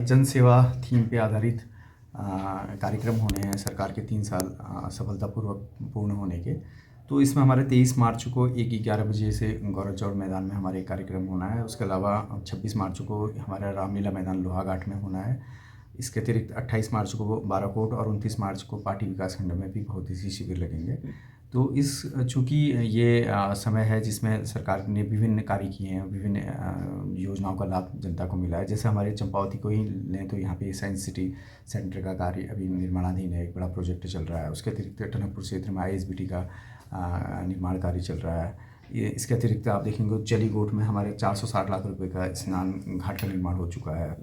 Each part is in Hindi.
जन सेवा थीम पे आधारित कार्यक्रम होने हैं सरकार के 3 साल सफलतापूर्वक पूर्ण होने के। तो इसमें हमारे 23 मार्च को 1-11 बजे से गौरव चौड़ मैदान में हमारे कार्यक्रम होना है। उसके अलावा 26 मार्च को हमारा रामलीला मैदान लोहाघाट में होना है। इसके अतिरिक्त 28 मार्च को बाराकोट और 29 मार्च को पाटी विकासखंड में भी बहुत सी शिविर लगेंगे। तो चूँकि ये समय है जिसमें सरकार ने विभिन्न कार्य किए हैं, विभिन्न योजनाओं का लाभ जनता को मिला है। जैसे हमारे चंपावती को ही लें तो यहाँ पे साइंस सिटी सेंटर का कार्य अभी निर्माणाधीन है, एक बड़ा प्रोजेक्ट चल रहा है। उसके अतिरिक्त टनकपुर क्षेत्र में ISBT का निर्माण कार्य चल रहा है। इसके अतिरिक्त आप देखेंगे जलीगोट में हमारे 460 लाख रुपए का स्नान घाट का निर्माण हो चुका है।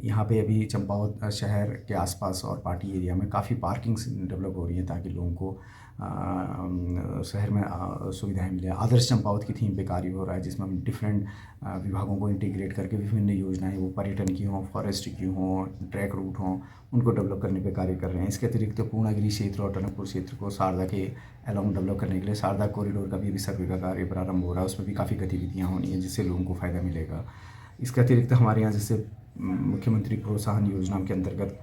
यहाँ पे अभी चंपावत शहर के आसपास और पाटी एरिया में काफ़ी पार्किंग्स डेवलप हो रही हैं ताकि लोगों को शहर में सुविधाएं मिले। आदर्श चंपावत की थीम पे कार्य हो रहा है जिसमें हम डिफरेंट विभागों को इंटीग्रेट करके विभिन्न योजनाएं, वो पर्यटन की हों, फॉरेस्ट की हों, ट्रैक रूट हों, उनको डेवलप करने पे कार्य कर रहे हैं। इसके अतिरिक्त पूर्णागिरी क्षेत्र और टनकपुर क्षेत्र को शारदा के अलॉन्ग डेवलप करने के लिए शारदा कॉरिडोर का भी सर्वे का कार्य प्रारंभ हो रहा है। उसमें भी काफ़ी गतिविधियाँ होनी हैं जिससे लोगों को फ़ायदा मिलेगा। इसके अतिरिक्त हमारे यहाँ जैसे मुख्यमंत्री प्रोत्साहन योजना के अंतर्गत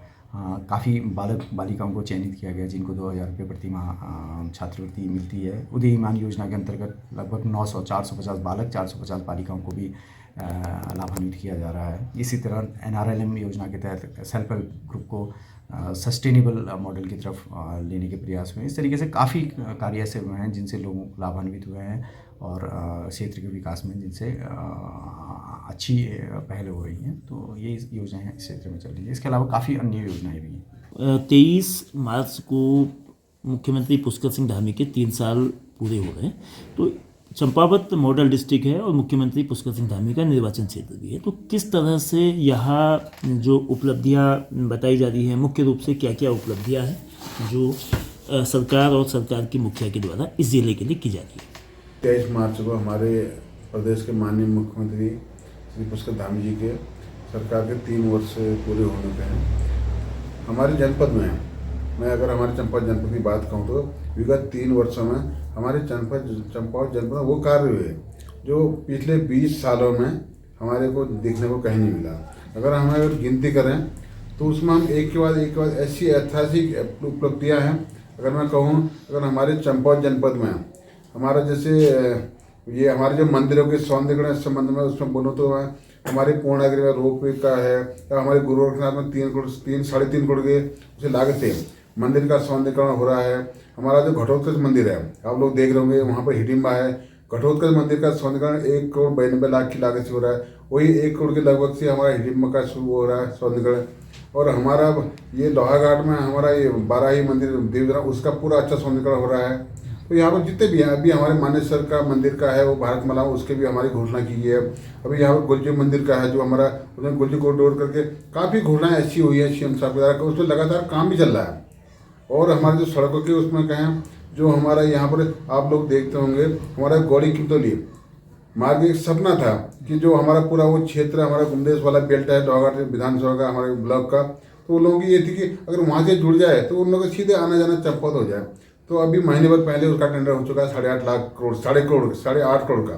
काफ़ी बालक बालिकाओं को चयनित किया गया जिनको 2000 रुपये प्रति माह छात्रवृत्ति मिलती है। उदीयमान योजना के अंतर्गत लगभग 450 बालक 450 बालिकाओं को भी लाभान्वित किया जा रहा है। इसी तरह NRLM योजना के तहत सेल्फ हेल्प ग्रुप को सस्टेनेबल मॉडल की तरफ लेने के प्रयास में इस तरीके से काफ़ी कार्य ऐसे हुए हैं जिनसे लोग लाभान्वित हुए हैं और क्षेत्र के विकास में जिनसे अच्छी पहल हो रही हैं। तो ये योजनाएं इस क्षेत्र में चल रही है। इसके अलावा काफ़ी अन्य योजनाएं भी हैं। 23 मार्च को मुख्यमंत्री पुष्कर सिंह धामी के 3 साल पूरे हो रहे हैं। तो चंपावत मॉडल डिस्ट्रिक्ट है और मुख्यमंत्री पुष्कर सिंह धामी का निर्वाचन क्षेत्र भी है। तो किस तरह से यहाँ जो उपलब्धियाँ बताई जा रही हैं, मुख्य रूप से क्या क्या उपलब्धियाँ हैं जो सरकार और सरकार की मुखिया के द्वारा इस जिले के लिए की जा रही है? 23 मार्च को हमारे प्रदेश के माननीय मुख्यमंत्री श्री पुष्कर धामी जी के सरकार के 3 वर्ष पूरे होने पे हैं। हमारे जनपद में, मैं अगर हमारे चंपावत जनपद की बात कहूँ तो विगत 3 वर्षों में हमारे चंपावत जनपद में वो कार्य हुए जो पिछले 20 सालों में हमारे को देखने को कहीं नहीं मिला। अगर हम अगर गिनती करें तो उसमें हम एक के बाद ऐसी ऐतिहासिक उपलब्धियाँ हैं। अगर मैं कहूँ, अगर हमारे चंपावत जनपद में हमारा जैसे ये हमारे जो मंदिरों के सौंदर्यीकरण संबंध में उसमें बोलो तो हमारे पूर्णागिरी में रोपवे का है, या हमारे गुरु गोरखनाथ में 3.5 करोड़ के उसे लागत से मंदिर का सौंदर्यीकरण हो रहा है। हमारा जो घटोत्कच मंदिर है, आप लोग देख रहे होंगे, वहाँ पर हिडिम्बा है। घटोत्कच मंदिर का सौंदर्यीकरण 1,92,00,000 की लागत से हो रहा है। वही 1 करोड़ के लगभग से हमारा हिडिम्बा का शुरू हो रहा है सौंदर्यीकरण। और हमारा ये लोहाघाट में हमारा ये बाराही मंदिर देवरा, उसका पूरा अच्छा सौंदर्यीकरण हो रहा है। तो यहाँ पर जितने भी हैं, अभी हमारे मानेसर का मंदिर का है वो भारत माला, उसके भी हमारी घोषणा की गई है। अभी यहाँ पर गुलजी मंदिर का है जो हमारा, उसमें गुलजी कॉरिडोर करके काफ़ी घोषणाएं ऐसी हुई है CM साहब के द्वारा, उसमें लगातार काम भी चल रहा है। और हमारे जो सड़कों के उसमें कहें, जो हमारा यहाँ पर आप लोग देखते होंगे, हमारा गौड़ी किमतौली मार्ग एक सपना था कि जो हमारा पूरा वो क्षेत्र हमारा गुमदेश वाला बेल्ट है लोहाघाट विधानसभा का, हमारे ब्लॉक का, तो उन लोगों की ये थी कि अगर वहाँ से जुड़ जाए तो उन लोगों को सीधे आना जाना चंपावत हो जाए। तो अभी महीने भर पहले उसका टेंडर हो चुका है 8.5 करोड़ का,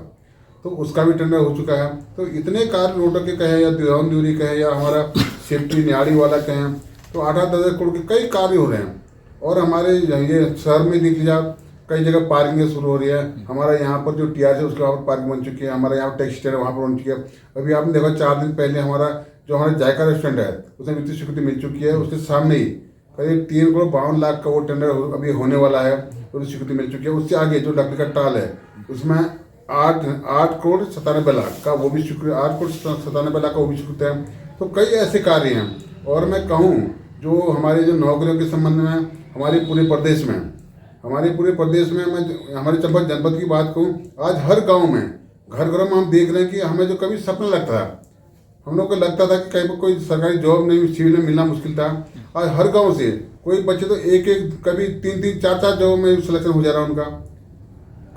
तो उसका भी टेंडर हो चुका है। तो इतने कार्य रोडों के कहें या दिवान दूरी कहें या हमारा सेफ्टी न्याड़ी वाला कहें, तो 8-10 करोड़ के कई कार्य हो रहे हैं। और हमारे ये शहर में देख लीजिए आप, कई जगह पार्किंग शुरू हो रही है। हमारा यहाँ पर जो TR है उसके वहाँ पर पार्किंग बन चुकी है। हमारा यहाँ टैक्सी स्टैंड वहाँ पर बन चुकी है। अभी आपने देखा 4 दिन पहले हमारा जो हमारा जायका रेस्टोरेंट है उसमें वित्तीय स्वीकृति मिल चुकी है। उसके सामने ही करीब 3,52,00,000 का वो टेंडर अभी होने वाला है, उसकी स्वीकृति मिल चुकी है। उससे आगे जो लकड़ी का टाल है उसमें 8,97,00,000 का वो भी स्वीकृत, 8,97,00,000 का वो भी स्वीकृत है। तो कई ऐसे कार्य हैं। और मैं कहूँ जो हमारे जो नौकरियों के संबंध में हमारे पूरे प्रदेश में मैं हमारे चंपावत जनपद की बात कहूँ, आज हर गाँव में घर में हम देख रहे हैं कि हमें जो कभी सपना लगता था, हम लोग को लगता था कि कहीं पर कोई सरकारी जॉब नहीं, सिविल में मिलना मुश्किल था, आज हर गांव से कोई बच्चे तो एक कभी 3-3 4-4 जॉब में सिलेक्शन हो जा रहा है उनका।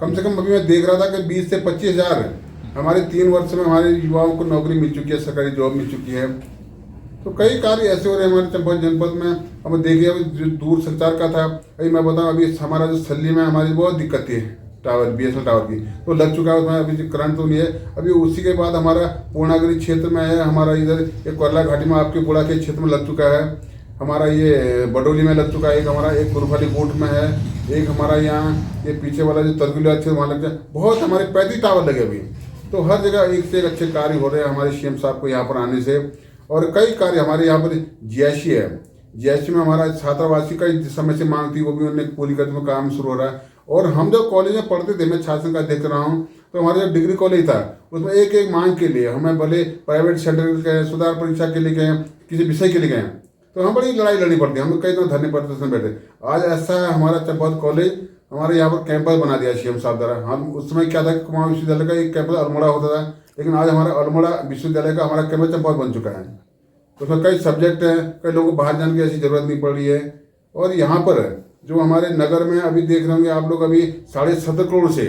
कम से कम अभी मैं देख रहा था कि 20 से 25 हज़ार हमारे 3 वर्ष में हमारे युवाओं को नौकरी मिल चुकी है, सरकारी जॉब मिल चुकी है। तो कई कार्य ऐसे हो रहे हैं हमारे चंपावत जनपद में। अब देखिए, जो दूर संचार का था, अभी मैं बताऊँ, अभी हमारा जो सल्ली में हमारी बहुत दिक्कत थी, टावर BSNL टावर की, तो लग चुका है उसमें, अभी करंट तो नहीं है। अभी उसी के बाद हमारा पूर्णागिरी क्षेत्र में है, हमारा इधर एक कोयला घाटी में आपके पुड़ा के क्षेत्र में लग चुका है, हमारा ये बडोली में लग चुका है, एक हमारा एक गुरुफली कोट में है, एक हमारा यहाँ ये पीछे वाला जो तरकुलिया क्षेत्र वहाँ लग जाए, बहुत हमारे 35 टावर लगे अभी। तो हर जगह एक से एक अच्छे कार्य हो रहे हैं हमारे CM साहब को यहाँ पर आने से। और कई कार्य हमारे यहाँ पर GIC है, GIC में हमारा छात्रावासी का समय से मांग थी, वो भी उन्होंने पूरी करने में काम शुरू हो रहा है। और हम जब कॉलेज में पढ़ते थे, मैं छात्र संघ का देख रहा हूँ, तो हमारा जो डिग्री कॉलेज था उसमें एक एक मांग के लिए हमें भले प्राइवेट सेंटर गए, सुधार परीक्षा के लिए गए, किसी विषय के लिए गए, तो हम बड़ी लड़ाई लड़नी पड़ती है, हम कई दिनों धरने प्रदर्शन बैठे। आज ऐसा है हमारा चंपावत कॉलेज हमारे यहाँ पर कैंपस बना दिया CM साहब द्वारा। हम उस समय क्या था कि कुमाऊं विश्वविद्यालय का एक कैंपस अल्मोड़ा होता था, लेकिन आज हमारा अल्मोड़ा विश्वविद्यालय का हमारा कैंपस चंपावत बन चुका है। तो उसमें कई सब्जेक्ट हैं, कई लोगों को बाहर जाने की ऐसी जरूरत नहीं पड़ रही है। और यहाँ पर जो हमारे नगर में अभी देख रहे होंगे आप लोग, अभी 17.5 करोड़ से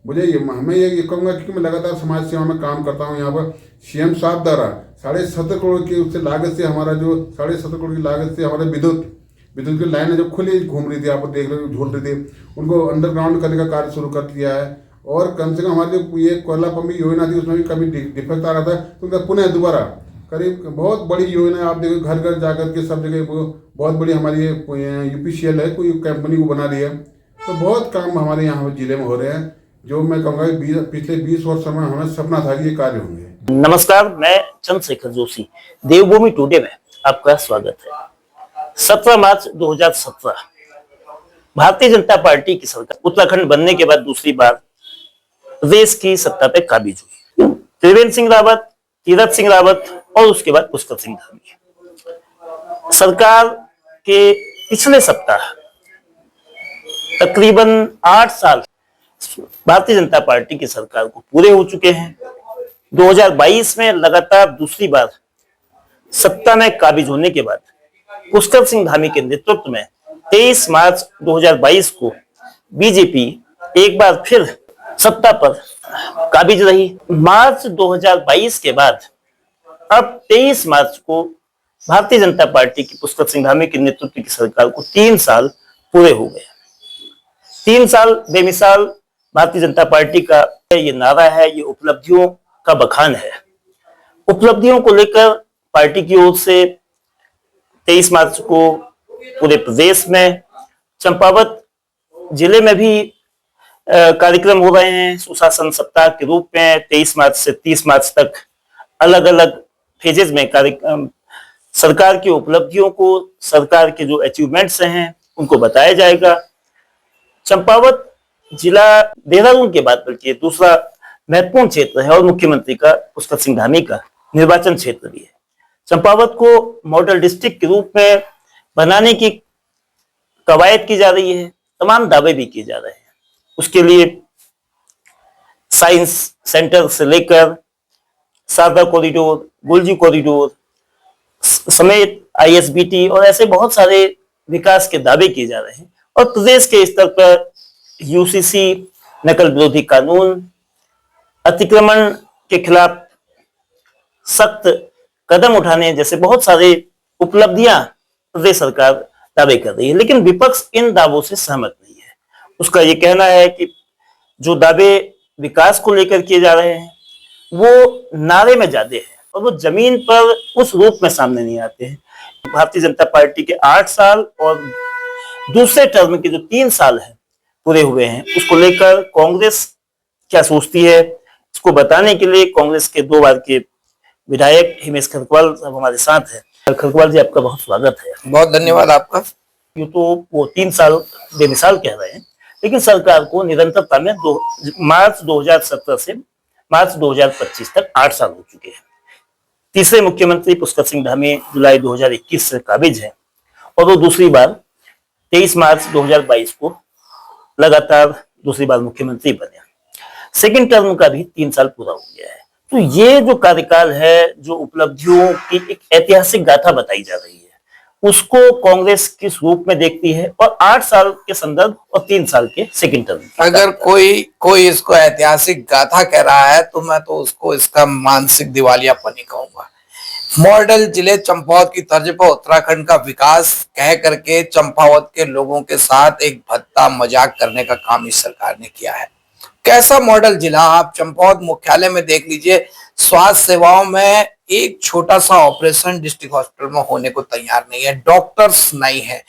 मैं ये कहूँगा, क्योंकि मैं लगातार समाज सेवा में काम करता हूँ, यहाँ पर CM साहब द्वारा 17.5 करोड़ की उससे लागत से हमारा जो 17.5 करोड़ की लागत से हमारे विद्युत की लाइनें जो खुली घूम रही थी, आप देख रहे हो झूल रही थी, उनको अंडरग्राउंड करने का कार्य शुरू कर दिया है। और कम से कम हमारी जो ये कोयला पंप योजना थी उसमें भी कभी डिफेक्ट आ रहा था, तो उनका पुनः दोबारा करीब बहुत बड़ी योजना, आप देखो घर घर जाकर के सब जगह वो बहुत बड़ी हमारी UPCL है, कोई कंपनी को बना रही है। तो बहुत काम हमारे यहाँ जिले में हो रहे हैं, जो मैं कहूँगा पिछले 20 वर्षों में हमें सपना था कि ये कार्य होंगे। नमस्कार, मैं चंद्रशेखर जोशी, देवभूमि टुडे में आपका स्वागत है। 17 मार्च 2017 भारतीय जनता पार्टी की सरकार उत्तराखंड बनने के बाद दूसरी बार प्रदेश की सत्ता पे काबिज हुई। त्रिवेंद्र सिंह रावत, तीरथ सिंह रावत और उसके बाद पुष्कर सिंह धामी। सरकार के पिछले सप्ताह तकरीबन 8 साल भारतीय जनता पार्टी की सरकार को पूरे हो चुके हैं। 2022 में लगातार दूसरी बार सत्ता में काबिज होने के बाद पुष्कर सिंह धामी के नेतृत्व में 23 मार्च 2022 को बीजेपी एक बार फिर सत्ता पर काबिज रही। मार्च 2022 के बाद अब 23 मार्च को भारतीय जनता पार्टी की पुष्कर सिंह धामी के नेतृत्व की सरकार को 3 साल पूरे हो गए। 3 साल बेमिसाल भारतीय जनता पार्टी का ये नारा है, ये उपलब्धियों का बखान है। उपलब्धियों को लेकर पार्टी की ओर से 23 मार्च को पूरे प्रदेश में, चंपावत जिले में भी कार्यक्रम हो रहे हैं। सुशासन सप्ताह के रूप में 23 मार्च से 30 मार्च तक अलग अलग फेजेस में कार्यक्रम, सरकार की उपलब्धियों को, सरकार के जो अचीवमेंट्स हैं उनको बताया जाएगा। चंपावत जिला देहरादून के बाद बल्कि दूसरा महत्वपूर्ण क्षेत्र है और मुख्यमंत्री का पुष्कर सिंह धामी का निर्वाचन क्षेत्र भी है। चंपावत को मॉडल डिस्ट्रिक्ट के रूप में बनाने की कवायद की जा रही है, तमाम दावे भी किए जा रहे हैं। उसके लिए साइंस सेंटर से लेकर शारदा कॉरिडोर, गुलजी कॉरिडोर समेत ISBT और ऐसे बहुत सारे विकास के दावे किए जा रहे हैं। और प्रदेश के स्तर पर UCC, नकल विरोधी कानून, अतिक्रमण के खिलाफ सख्त कदम उठाने जैसे बहुत सारे उपलब्धियां प्रदेश सरकार दावे कर रही है, लेकिन विपक्ष इन दावों से सहमत नहीं है। उसका ये कहना है कि जो दावे विकास को लेकर किए जा रहे हैं वो नारे में ज्यादा है और वो जमीन पर उस रूप में सामने नहीं आते हैं। भारतीय जनता पार्टी के 8 साल और दूसरे टर्म के जो 3 साल है पूरे हुए हैं, उसको लेकर कांग्रेस क्या सोचती है, इसको बताने के लिए कांग्रेस के 2 बार के विधायक हिमेश खरकवाल साहब हमारे साथ हैं। खरकवाल जी, आपका बहुत स्वागत है। बहुत धन्यवाद आपका। यूं तो वो 3 साल बेमिसाल कह रहे हैं, लेकिन सरकार को निरंतरता में मार्च 2017 से मार्च 2025 तक 8 साल हो चुके हैं। तीसरे मुख्यमंत्री पुष्कर सिंह धामी जुलाई 2021 से काबिज है और वो दूसरी बार 23 मार्च 2022 को लगातार दूसरी बार मुख्यमंत्री बने। सेकंड टर्म का भी 3 साल पूरा हो गया है। तो ये जो कार्यकाल है, जो उपलब्धियों की एक ऐतिहासिक गाथा बताई जा रही है, उसको कांग्रेस किस रूप में देखती है और 8 साल के संदर्भ और 3 साल के सेकंड टर्म? अगर कोई इसको ऐतिहासिक गाथा कह रहा है तो मैं तो उसको इसका मानसिक दिवालियापन ही कहूंगा। मॉडल जिले चंपावत की तर्ज पर उत्तराखंड का विकास कह करके चंपावत के लोगों के साथ एक भद्दा मजाक करने का काम इस सरकार ने किया है। कैसा मॉडल जिला? आप चंपावत मुख्यालय में देख लीजिए, स्वास्थ्य सेवाओं में एक छोटा सा ऑपरेशन डिस्ट्रिक्ट हॉस्पिटल में होने को तैयार नहीं है, डॉक्टर्स नहीं है।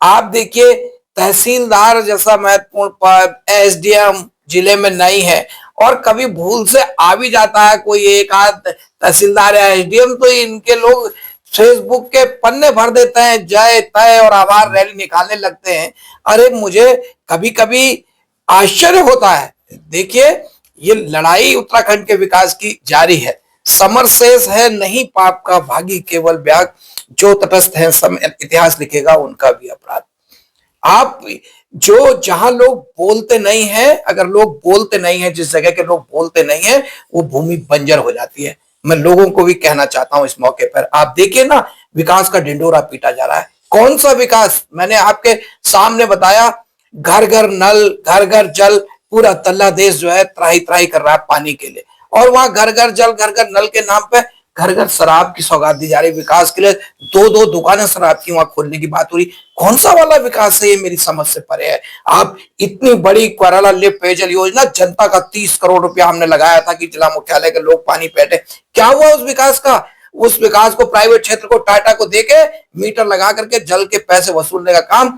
आप देखिए, तहसीलदार जैसा महत्वपूर्ण पद एसडीएम जिले में नहीं है, और कभी भूल से आ भी जाता है कोई एक आध तहसीलदार या एसडीएम, तो इनके लोग फेसबुक के पन्ने भर देते हैं, जय तय और आभार रैली निकालने लगते हैं। अरे मुझे कभी कभी आश्चर्य होता है। देखिए, ये लड़ाई उत्तराखंड के विकास की जारी है। समर शेष है नहीं पाप का भागी, केवल ब्याग जो तटस्थ है इतिहास लिखेगा उनका भी अपराध। आप जो जहां लोग बोलते नहीं है, अगर लोग बोलते नहीं है, जिस जगह के लोग बोलते नहीं है, वो भूमि बंजर हो जाती है। मैं लोगों को भी कहना चाहता हूं इस मौके पर, आप देखिए ना, विकास का ढिंडोरा पीटा जा रहा है। कौन सा विकास? मैंने आपके सामने बताया, घर घर नल, घर घर जल, पूरा तल्ला देश जो है त्राही त्राही कर रहा है पानी के लिए, और वहां घर घर जल, घर घर नल के नाम पे घर घर शराब की सौगात दी जा रही विकास के लिए। दो दो दुकानें शराब की वहां खोलने की बात हो रही। कौन सा वाला विकास है? ये मेरी समझ से परे है। आप इतनी बड़ी क्वाराला लिफ्ट पेयजल योजना, जनता का 30 करोड़ रुपया हमने लगाया था कि जिला मुख्यालय के लोग पानी बैठे, क्या हुआ उस विकास का? उस विकास को प्राइवेट क्षेत्र को, टाटा को देके मीटर लगा करके जल के पैसे वसूलने का काम,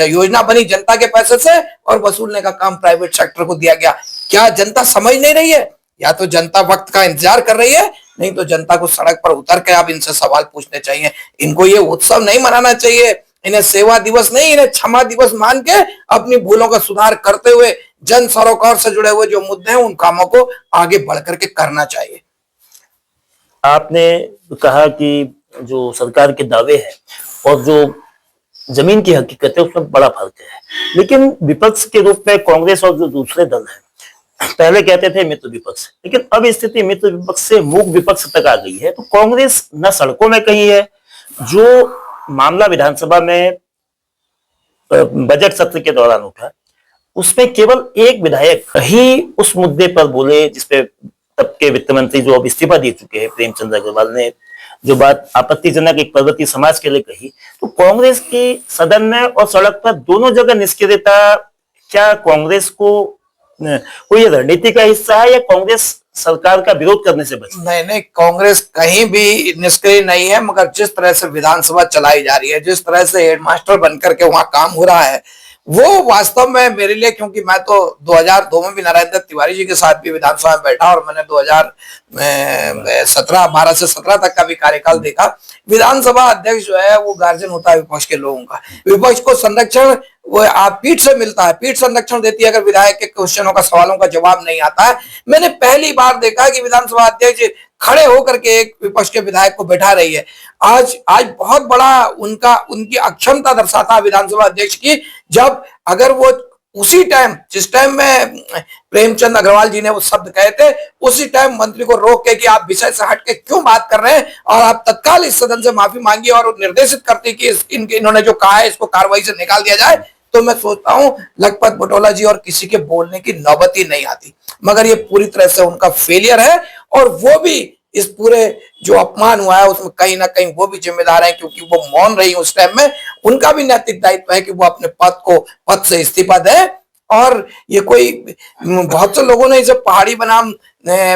योजना बनी जनता के पैसे से, और वसूलने का काम प्राइवेट सेक्टर को दिया गया। क्या जनता समझ नहीं रही है? या तो जनता वक्त का इंतजार कर रही है, नहीं तो जनता को सड़क पर उतर के आप इनसे सवाल पूछने चाहिए। इनको ये उत्सव नहीं मनाना चाहिए, इन्हें सेवा दिवस नहीं, इन्हें क्षमा दिवस मान के अपनी भूलों का सुधार करते हुए जन सरोकार से जुड़े हुए जो मुद्दे हैं उन कामों को आगे बढ़ करके करना चाहिए। आपने कहा कि जो सरकार के दावे हैं और जो जमीन की हकीकत है उसमें बड़ा फर्क है, लेकिन विपक्ष के रूप में कांग्रेस और जो दूसरे दल हैं, पहले कहते थे मित्र विपक्ष, लेकिन अब स्थिति मित्र विपक्ष से मूक विपक्ष तक आ गई है। तो कांग्रेस न सड़कों में कहीं है, जो मामला विधानसभा में बजट सत्र के दौरान उठा, उसमें केवल एक विधायक ही उस मुद्दे पर बोले जिसपे तब के वित्त मंत्री जो अब इस्तीफा दे चुके हैं प्रेमचंद अग्रवाल ने जो बात आपत्तिजनक एक पर्वतीय समाज के लिए कही। तो कांग्रेस की सदन में और सड़क पर दोनों जगह निष्क्रियता, क्या कांग्रेस को कोई रणनीति का हिस्सा है या कांग्रेस सरकार का विरोध करने से बची? नहीं नहीं, कांग्रेस कहीं भी निष्क्रिय नहीं है, मगर जिस तरह से विधानसभा चलाई जा रही है, जिस तरह से हेडमास्टर बनकर के वहां काम हो रहा है, वो वास्तव में मेरे लिए, क्योंकि मैं तो 2002 में भी नरेंद्र तिवारी जी के साथ भी विधानसभा में बैठा, और मैंने 2012 से 17 तक का भी कार्यकाल देखा। विधानसभा अध्यक्ष जो है वो गार्जियन होता है विपक्ष के लोगों का। विपक्ष को संरक्षण वो आप पीठ से मिलता है, पीठ संरक्षण देती है अगर विधायक के क्वेश्चनों का, सवालों का जवाब नहीं आता है। मैंने पहली बार देखा कि विधानसभा अध्यक्ष खड़े होकर के एक विपक्ष के विधायक को बैठा रही है। आज बहुत बड़ा उनकी अक्षमता दर्शाता है विधानसभा अध्यक्ष की, जब अगर वो उसी टाइम, जिस टाइम में प्रेमचंद अग्रवाल जी ने वो शब्द कहे थे, उसी टाइम मंत्री को रोक के कि आप विषय से हट के क्यों बात कर रहे हैं, और आप तत्काल इस सदन से माफी मांगिए और निर्देशित करती कि इन्होंने जो कहा है इसको कार्रवाई से निकाल दिया जाए, तो मैं सोचता हूं लखपत बटोला जी और किसी के बोलने की नौबत ही नहीं आती। मगर ये पूरी तरह से उनका फेलियर है, और वो भी इस पूरे जो अपमान हुआ है उसमें कहीं ना कहीं वो भी जिम्मेदार है, क्योंकि वो मौन रही उस टाइम में। उनका भी नैतिक दायित्व है कि वो अपने पद से इस्तीफा दें। और ये कोई, बहुत से लोगों ने इसे पहाड़ी बनाम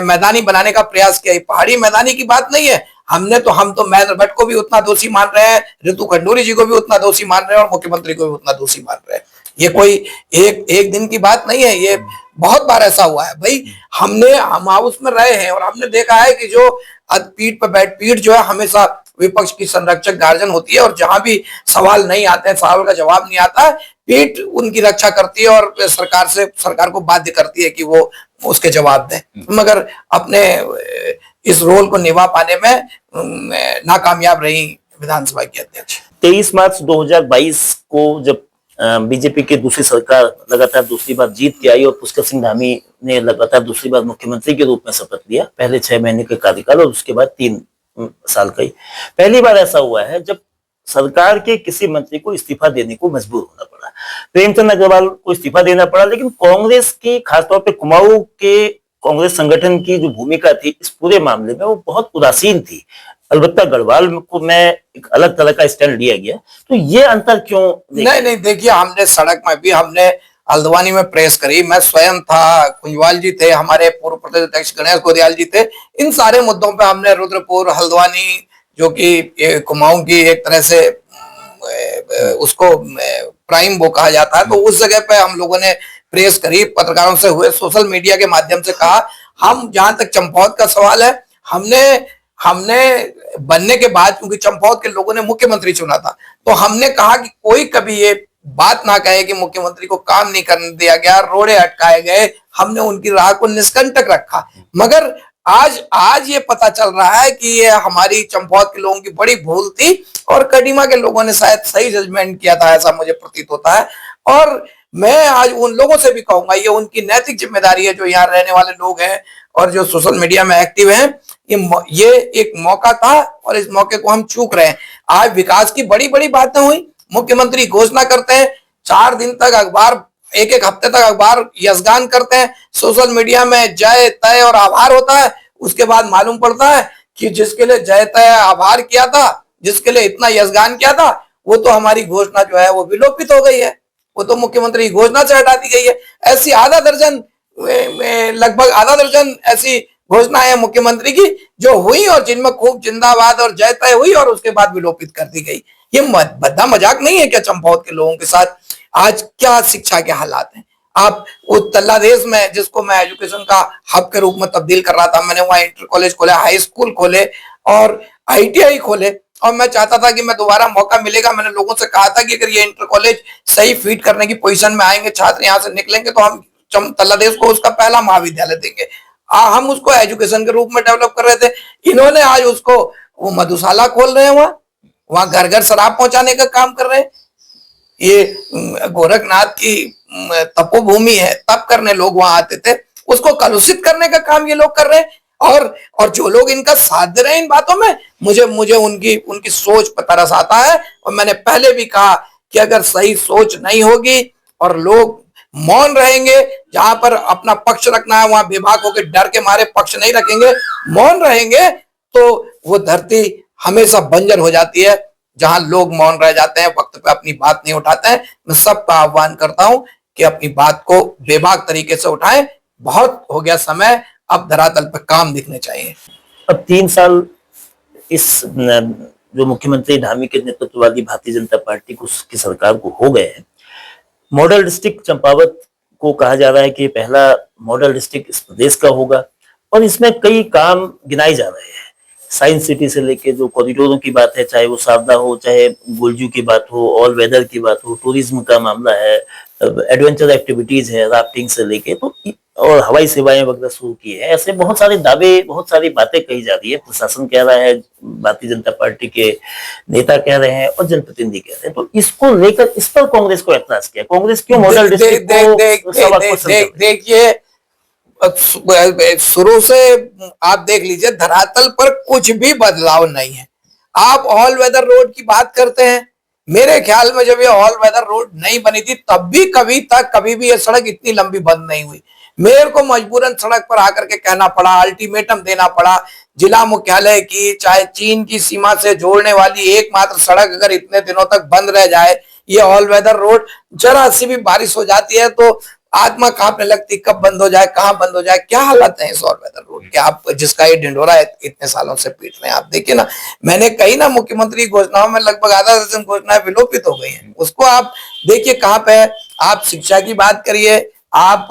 मैदानी बनाने का प्रयास किया। पहाड़ी मैदानी की बात नहीं है। हम तो महेंद्र भट्ट को भी उतना दोषी मान रहे हैं, रितु खंडूरी जी को भी उतना दोषी मान रहे हैं, और मुख्यमंत्री को भी उतना दोषी मान रहे हैं। ये कोई एक दिन की बात नहीं है, ये बहुत बार ऐसा हुआ है भाई। हम हाउस में रहे हैं और हमने देखा है कि जो पीठ जो है हमेशा विपक्ष की संरक्षक गार्जियन होती है, और जहां भी सवाल नहीं आते हैं, सवाल का जवाब नहीं आता है, पीठ उनकी रक्षा करती है और सरकार को बाध्य करती है कि वो उसके जवाब दें। मगर अपने इस रोल को निभा पाने में नाकामयाब रही विधानसभा की अध्यक्ष। 23 मार्च 2022 को जब बीजेपी की दूसरी सरकार लगातार दूसरी बार जीत के आई और पुष्कर सिंह धामी ने लगातार दूसरी बार मुख्यमंत्री के रूप में शपथ लिया, पहले 6 महीने के कार्यकाल और उसके बाद 3 साल का ही, पहली बार ऐसा हुआ है जब सरकार के किसी मंत्री को इस्तीफा देने को मजबूर होना पड़ा। प्रेमचंद अग्रवाल को इस्तीफा देना पड़ा, लेकिन कांग्रेस की, खासतौर पे कुमाऊं के कांग्रेस संगठन की जो भूमिका थी इस पूरे मामले में वो बहुत उदासीन थी। अलबत्ता गढ़वाल को में एक अलग तरह का स्टैंड लिया गया, तो ये अंतर क्यों नहीं नहीं, देखिए हमने सड़क में भी हमने हल्द्वानी में प्रेस करी, मैं स्वयं था, कुंजवाल जी थे, हमारे पूर्व प्रदेश अध्यक्ष गणेश गोदियाल जी थे, इन सारे मुद्दों पे हमने रुद्रपुर हल्द्वानी जो कि कुमाऊं की एक तरह से उसको प्राइम वो कहा जाता है, तो उस जगह पे हम लोगों ने प्रेस करी, पत्रकारों से हुए, सोशल मीडिया के माध्यम से कहा। हम जहां तक चंपावत का सवाल है, हमने बनने के बाद, क्योंकि चंपावत के लोगों ने मुख्यमंत्री चुना था, तो हमने कहा कि कोई कभी ये बात ना कहे कि मुख्यमंत्री को काम नहीं करने दिया गया, रोड़े अटकाए गए, हमने उनकी राह को निष्कंटक रखा। मगर आज ये पता चल रहा है कि ये हमारी चंपावत के लोगों की बड़ी भूल थी और कडिमा के लोगों ने शायद सही जजमेंट किया था, ऐसा मुझे प्रतीत होता है। और मैं आज उन लोगों से भी कहूंगा, ये उनकी नैतिक जिम्मेदारी है जो यहाँ रहने वाले लोग हैं और जो सोशल मीडिया में एक्टिव हैं, ये एक मौका था और इस मौके को हम चूक रहे हैं। आज विकास की बड़ी बड़ी बातें हुई, मुख्यमंत्री घोषणा करते हैं, 4 दिन तक अखबार, एक हफ्ते तक अखबार यशगान करते हैं, सोशल मीडिया में जय तय और आभार होता है। उसके बाद मालूम पड़ता है कि जिसके लिए जय तय आभार किया था, जिसके लिए इतना यशगान किया था, वो तो हमारी घोषणा जो है वो विलोपित हो गई है, वो तो मुख्यमंत्री की घोषणा से हटा दी गई है। ऐसी लगभग आधा दर्जन ऐसी घोषणाएं मुख्यमंत्री की जो हुई और जिनमें खूब जिंदाबाद और जय तय हुई और उसके बाद विलोपित कर दी गई। ये भद्दा मजाक नहीं है क्या चंपावत के लोगों के साथ? आज क्या शिक्षा के हालात हैं? आप उस तल्लादेश में, जिसको मैं एजुकेशन का हब के रूप में तब्दील कर रहा था, मैंने वहां इंटर कॉलेज खोले, हाई स्कूल खोले और ITI खोले, और मैं चाहता था कि मैं दोबारा मौका मिलेगा, मैंने लोगों से कहा था कि अगर ये इंटर कॉलेज सही फीड करने की पोजीशन में आएंगे, छात्र यहाँ से निकलेंगे, तो हम तल्लादेश को उसका पहला महाविद्यालय देंगे। हम उसको एजुकेशन के रूप में डेवलप कर रहे थे। इन्होंने आज उसको वो मधुशाला खोल रहे हैं, वहां घर घर शराब पहुंचाने का काम कर रहे हैं। ये गोरखनाथ की तपोभूमि है, तप करने लोग वहां आते थे, उसको कलुषित करने का काम ये लोग कर रहे हैं। और जो लोग इनका साथ दे रहे हैं इन बातों में, मुझे उनकी सोच पर तरस आता है। और मैंने पहले भी कहा कि अगर सही सोच नहीं होगी और लोग मौन रहेंगे, जहां पर अपना पक्ष रखना है वहां बेबाक होकर डर के मारे पक्ष नहीं रखेंगे, मौन रहेंगे, तो वो धरती हमेशा बंजर हो जाती है। जहां लोग मौन रह जाते हैं, वक्त पे अपनी बात नहीं उठाते हैं, मैं सबका आह्वान करता हूं कि अपनी बात को बेबाक तरीके से उठाएं। बहुत हो गया समय, अब धरातल पर काम दिखने चाहिए। अब 3 साल इस जो मुख्यमंत्री धामी के नेतृत्व वाली भारतीय जनता पार्टी की सरकार को हो गए हैं। मॉडल डिस्ट्रिक्ट चंपावत को कहा जा रहा है कि पहला मॉडल डिस्ट्रिक्ट इस प्रदेश का होगा और इसमें कई काम गिनाए जा रहे हैं। साइंस सिटी से लेके जो कॉरिडोरों की बात है, चाहे वो सारदा हो, चाहे गोलजू की बात हो, ऑल वेदर की बात हो, टूरिज्म का मामला है, एडवेंचर एक्टिविटीज है, राफ्टिंग से लेके तो, और हवाई सेवाएं वगैरह शुरू की है। ऐसे बहुत सारे दावे, बहुत सारी बातें कही जा रही है। प्रशासन कह रहा है, भारतीय जनता पार्टी के नेता कह रहे हैं और जनप्रतिनिधि कह रहे हैं। तो इसको लेकर इस पर कांग्रेस को ऐतराज किया। कांग्रेस क्यों मॉडल डिस्ट्रिक्ट को देखिए, शुरू से आप देख लीजिए, धरातल पर कुछ भी बदलाव नहीं है। आप ऑल वेदर रोड की बात करते हैं, मेरे ख्याल में जब ये ऑल वेदर रोड नहीं बनी थी तब भी कभी भी ये सड़क इतनी लंबी बंद नहीं हुई। मेयर को मजबूरन सड़क पर आकर के कहना पड़ा, अल्टीमेटम देना पड़ा। जिला मुख्यालय की, चाहे चीन की सीमा से जोड़ने वाली एकमात्र सड़क अगर इतने दिनों तक बंद रह जाए, ये ऑल वेदर रोड, जरा सी भी बारिश हो जाती है तो आत्मा कांपने लगती, कब बंद हो जाए, कहां बंद हो जाए। क्या हालत है इस ऑल वेदर रोड के, आप जिसका ये ढिंढोरा इतने सालों से पीट रहे हैं। आप देखिए ना, मैंने कही ना, मुख्यमंत्री घोषणाओं में लगभग आधा दर्जन घोषणाएं विलोपित हो गई हैं। उसको आप देखिए कहां पे है। आप शिक्षा की बात करिए, आप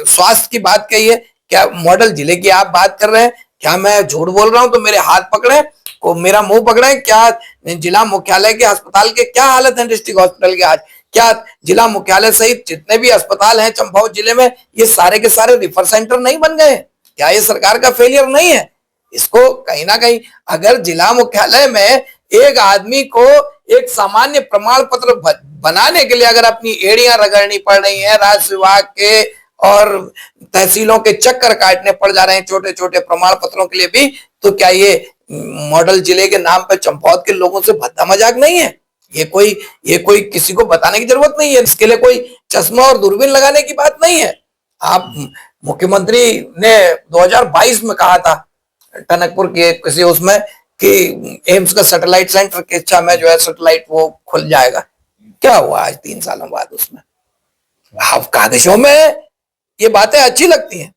स्वास्थ्य की बात करिए, क्या मॉडल जिले की आप बात कर रहे हैं? क्या मैं झूठ बोल रहा हूं तो मेरे हाथ पकड़े, को मेरा मुंह पकड़े। क्या जिला मुख्यालय के अस्पताल के क्या हालत है, डिस्ट्रिक्ट हॉस्पिटल के आज? क्या जिला मुख्यालय सहित जितने भी अस्पताल हैं चंपावत जिले में, ये सारे के सारे रिफर सेंटर नहीं बन गए? क्या ये सरकार का फेलियर नहीं है? इसको कहीं ना कहीं, अगर जिला मुख्यालय में एक आदमी को एक सामान्य प्रमाण पत्र बनाने के लिए अगर अपनी एड़ियां रगड़नी पड़ रही हैं, राजस्व विभाग के और तहसीलों के चक्कर काटने पड़ जा रहे हैं छोटे छोटे प्रमाण पत्रों के लिए भी, तो क्या ये मॉडल जिले के नाम पर चंपावत के लोगों से भद्दा मजाक नहीं है? ये कोई किसी को बताने की जरूरत नहीं है। इसके लिए कोई चश्मा और दूरबीन लगाने की बात नहीं है। आप मुख्यमंत्री ने 2022 में कहा था टनकपुर की किसी उसमें कि एम्स का सैटेलाइट सेंटर की इच्छा में जो है सैटेलाइट वो खुल जाएगा। क्या हुआ आज 3 सालों बाद उसमें? अब कागजों में ये बातें अच्छी लगती हैं,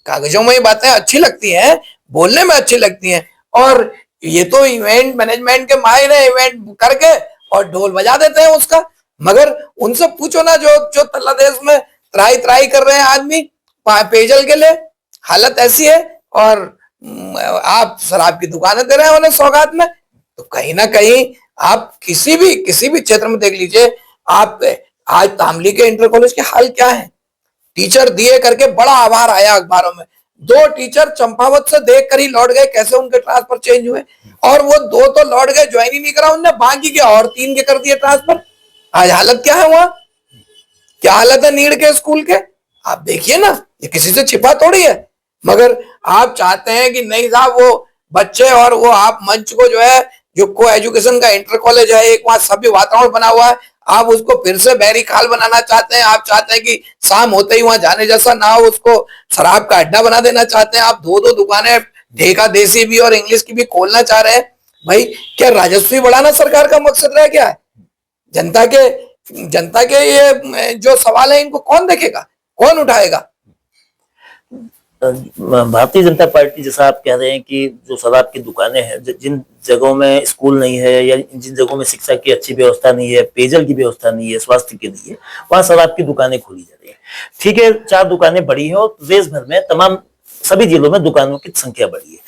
कागजों में ये बातें अच्छी लगती हैं, बोलने में अच्छी लगती हैं, और ये तो इवेंट मैनेजमेंट के माहिर है, इवेंट करके और ढोल बजा देते हैं उसका। मगर उनसे पूछो ना जो जो तल्ला देश में त्राई त्राई कर रहे हैं आदमी पेयजल के लिए, हालत ऐसी है, और आप शराब की दुकानें दे रहे हैं उन्हें सौगात में। तो कहीं ना कहीं आप किसी भी क्षेत्र में देख लीजिए। आप आज तामली के इंटर कॉलेज के हाल क्या है? टीचर दिए करके बड़ा आभार आया अखबारों में। 2 टीचर चंपावत से देख कर ही लौट गए, कैसे उनके ट्रांसफर चेंज हुए, और वो 2 तो लौट गए, ज्वाइन ही नहीं करा उनने, बाकी के और 3 के कर दिए ट्रांसफर। आज हालत क्या है वहां? क्या हालत है नीड़ के स्कूल के? आप देखिए ना, ये किसी से छिपा थोड़ी है। मगर आप चाहते हैं कि नहीं साहब, वो बच्चे और वो आप मंच को जो है, जो को एजुकेशन का इंटर कॉलेज है, एक वहां सभ्य वातावरण बना हुआ है, आप उसको फिर से बहरी खाल बनाना चाहते हैं। आप चाहते हैं कि शाम होते ही वहां जाने जैसा ना हो, उसको शराब का अड्डा बना देना चाहते हैं। आप 2 दुकानें ठेका देसी भी और इंग्लिश की भी खोलना चाह रहे हैं। भाई क्या राजस्व बढ़ाना सरकार का मकसद रह गया है? जनता के ये जो सवाल है, इनको कौन देखेगा, कौन उठाएगा? भारतीय जनता पार्टी, जैसा आप कह रहे हैं कि जो शराब की दुकानें हैं, जिन जगहों में स्कूल नहीं है या जिन जगहों में शिक्षा की अच्छी व्यवस्था नहीं है, पेयजल की व्यवस्था नहीं है, स्वास्थ्य के लिए, वहां शराब की दुकानें खोली जा रही है। ठीक है, 4 दुकानें बढ़ी है और प्रदेश भर में तमाम सभी जिलों में दुकानों की संख्या बढ़ी है।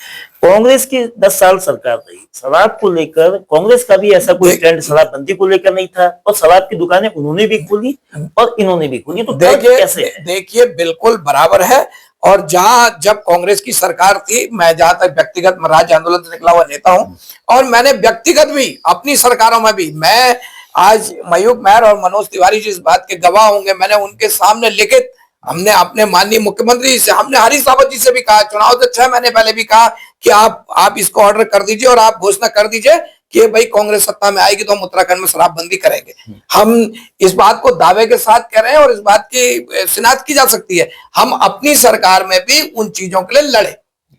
कांग्रेस की 10 साल सरकार रही, शराब को लेकर कांग्रेस का भी ऐसा कोई स्टैंड शराबबंदी को लेकर नहीं था, और शराब की दुकानें उन्होंने भी खोली और इन्होंने भी खोली। तो देखिए बिल्कुल बराबर है। और जब कांग्रेस की सरकार थी, मैं जहां तक व्यक्तिगत राज्य आंदोलन से निकला हुआ नेता हूं, और मैंने व्यक्तिगत भी अपनी सरकारों में भी, मैं आज मयूख मेहर और मनोज तिवारी जी इस बात के गवाह होंगे, मैंने उनके सामने लिखित, हमने अपने माननीय मुख्यमंत्री जी से, हमने हरीश रावत जी से भी कहा, चुनाव से 6 महीने पहले भी कहा कि आप इसको ऑर्डर कर दीजिए और आप घोषणा कर दीजिए कि भाई कांग्रेस सत्ता में आएगी तो हम उत्तराखंड में शराबबंदी करेंगे। हम इस बात को दावे के साथ कह रहे हैं और इस बात की शिनाख्त की जा सकती है। हम अपनी सरकार में भी उन चीजों के लिए लड़े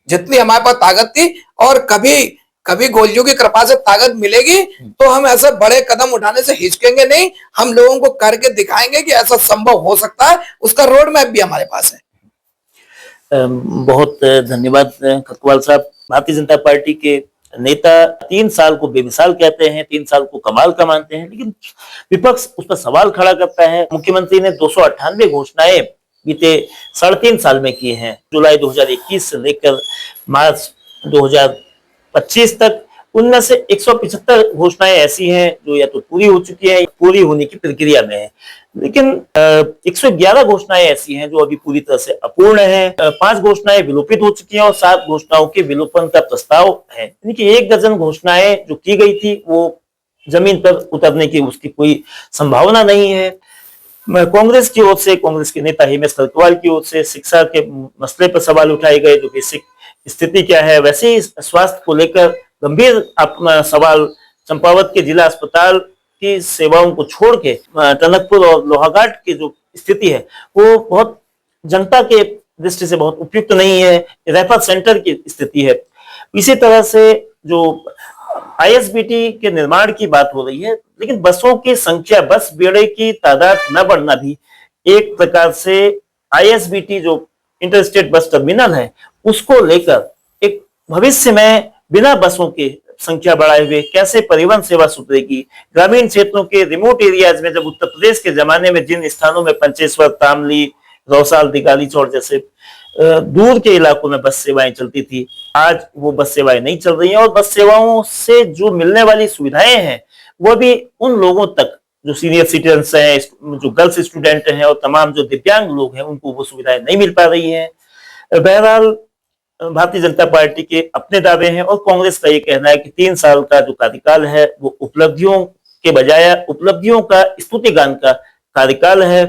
जितनी हमारे पास ताकत थी, और कभी गोलजू की कृपा से ताकत मिलेगी तो हम ऐसे बड़े कदम उठाने से हिचकेंगे नहीं। हम लोगों को करके दिखाएंगे कि ऐसा संभव हो सकता है, उसका रोड मैप भी हमारे पास है। बहुत धन्यवाद खतवाल साहब। भारतीय जनता पार्टी के नेता 3 साल को बेमिसाल कहते हैं, 3 साल को कमाल का मानते हैं, लेकिन विपक्ष उस पर सवाल खड़ा करता है। मुख्यमंत्री ने 298 घोषणाएं बीते 3.5 साल में की हैं। जुलाई 2021 से लेकर मार्च 2025 तक, उनमें से 175 घोषणाएं ऐसी हैं जो या तो पूरी हो चुकी है, पूरी होने की प्रक्रिया में है, लेकिन 111 घोषणाएं ऐसी हैं जो अभी पूरी तरह से अपूर्ण हैं। 5 घोषणाएं विलोपित हो चुकी हैं और 7 घोषणाओं के विलोपन का प्रस्ताव है। यानी कि 1 दर्जन घोषणाएं जो की गई थी वो जमीन पर उतरने की उसकी कोई संभावना नहीं है। कांग्रेस की ओर से, कांग्रेस के नेता हिमेश रेलकरवाल की ओर से शिक्षा के मसले पर सवाल उठाए गए, जो बेसिक स्थिति क्या है। वैसे ही स्वास्थ्य को लेकर गंभीर सवाल, चंपावत के जिला अस्पताल की सेवाओं को छोड़ के टनकपुर और लोहाघाट की जो स्थिति है वो बहुत जनता के दृष्टि से बहुत उपयुक्त नहीं है। रेफर सेंटर की स्थिति है। इसी तरह से जो आईएसबीटी के निर्माण की बात हो रही है, लेकिन बसों की संख्या, बस बेड़े की तादाद न बढ़ना भी एक प्रकार से आईएसबीटी जो इंटरस्टेट बस टर्मिनल है उसको लेकर एक भविष्य में बिना बसों के संख्या बढ़ाए हुए कैसे परिवहन सेवा सुधरेगी। ग्रामीण क्षेत्रों के रिमोट एरियाज में, जब उत्तर प्रदेश के जमाने में जिन स्थानों में पंचेश्वर, तामली, रौसाल, दिगाली चौड़ जैसे दूर के इलाकों में बस सेवाएं चलती थी, आज वो बस सेवाएं नहीं चल रही हैं। और बस सेवाओं से जो मिलने वाली सुविधाएं हैं वो भी उन लोगों तक जो सीनियर सिटीजन्स हैं, जो गर्ल्स स्टूडेंट हैं और तमाम जो दिव्यांग लोग हैं, उनको वो सुविधाएं नहीं मिल पा रही हैं। बहरहाल भारतीय जनता पार्टी के अपने दावे हैं और कांग्रेस का ये कहना है कि 3 साल का जो कार्यकाल है वो उपलब्धियों के बजाय उपलब्धियों का स्तुतिगान का कार्यकाल है।